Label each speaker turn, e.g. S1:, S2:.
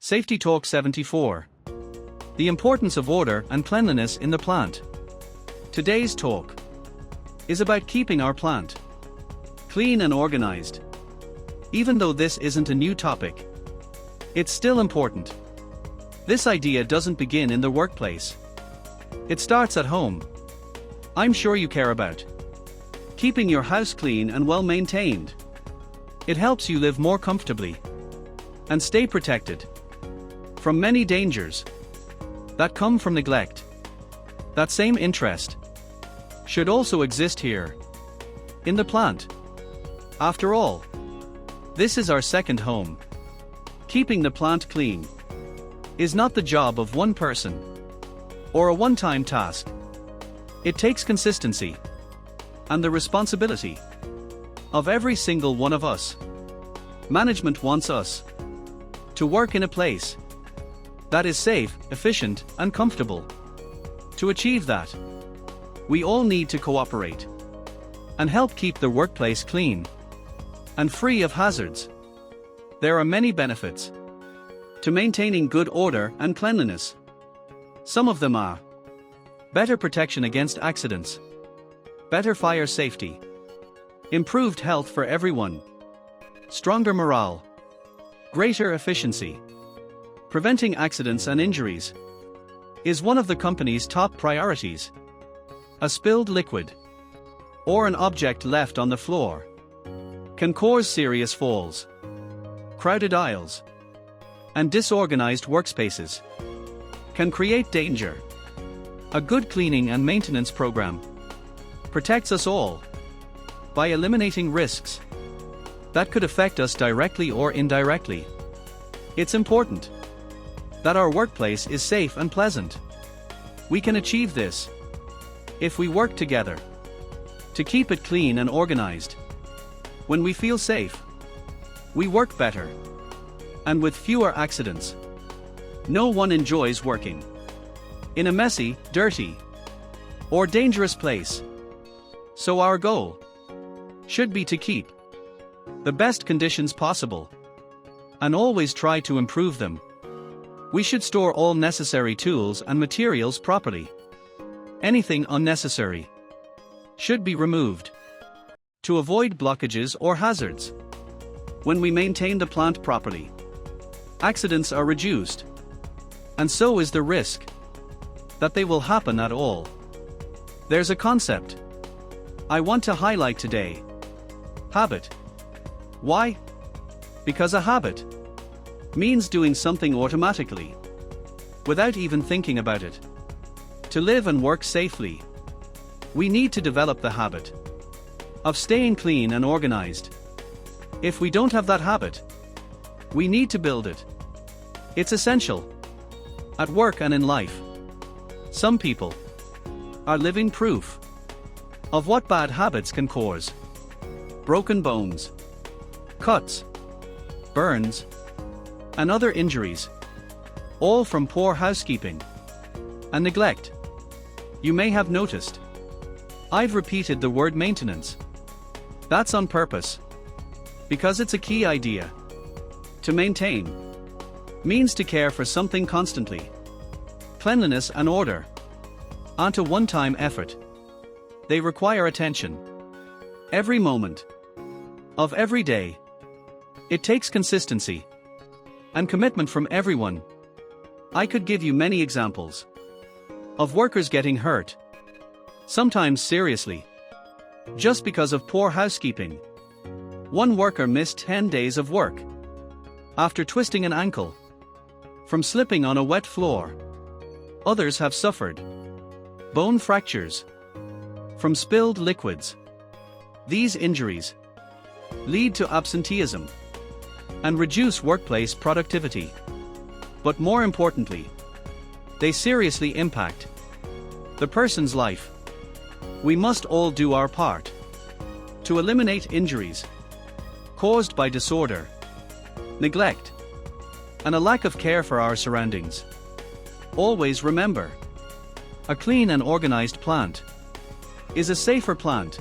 S1: Safety Talk 74. The importance of order and cleanliness in the plant. Today's talk is about keeping our plant clean and organized. Even though this isn't a new topic, it's still important. This idea doesn't begin in the workplace. It starts at home. I'm sure you care about keeping your house clean and well maintained. It helps you live more comfortably and stay protected from many dangers that come from neglect. That same interest should also exist here in the plant. After all, this is our second home. Keeping the plant clean is not the job of one person or a one-time task. It takes consistency and the responsibility of every single one of us. Management wants us to work in a place that is safe, efficient, and comfortable. To achieve that, we all need to cooperate and help keep the workplace clean and free of hazards. There are many benefits to maintaining good order and cleanliness. Some of them are better protection against accidents, better fire safety, improved health for everyone, stronger morale, greater efficiency. Preventing accidents and injuries is one of the company's top priorities. A spilled liquid or an object left on the floor can cause serious falls. Crowded aisles and disorganized workspaces can create danger. A good cleaning and maintenance program protects us all by eliminating risks that could affect us directly or indirectly. It's important that our workplace is safe and pleasant. We can achieve this if we work together to keep it clean and organized. When we feel safe, we work better and with fewer accidents. No one enjoys working in a messy, dirty, or dangerous place. So our goal should be to keep the best conditions possible and always try to improve them. We should store all necessary tools and materials properly. Anything unnecessary should be removed to avoid blockages or hazards. When we maintain the plant properly, accidents are reduced, and so is the risk that they will happen at all. There's a concept I want to highlight today: habit. Why? Because a habit means doing something automatically, without even thinking about it. To live and work safely, we need to develop the habit of staying clean and organized. If we don't have that habit, we need to build it. It's essential at work and in life. Some people are living proof of what bad habits can cause: broken bones, cuts, burns, and other injuries, all from poor housekeeping and neglect. You may have noticed I've repeated the word maintenance. That's on purpose, because it's a key idea. To maintain means to care for something constantly. Cleanliness and order aren't a one-time effort. They require attention every moment of every day. It takes consistency and commitment from everyone. I could give you many examples of workers getting hurt, sometimes seriously, just because of poor housekeeping. One worker missed 10 days of work after twisting an ankle from slipping on a wet floor. Others have suffered bone fractures from spilled liquids. These injuries lead to absenteeism and reduce workplace productivity. But more importantly, they seriously impact the person's life. We must all do our part to eliminate injuries caused by disorder, neglect, and a lack of care for our surroundings. Always remember, a clean and organized plant is a safer plant.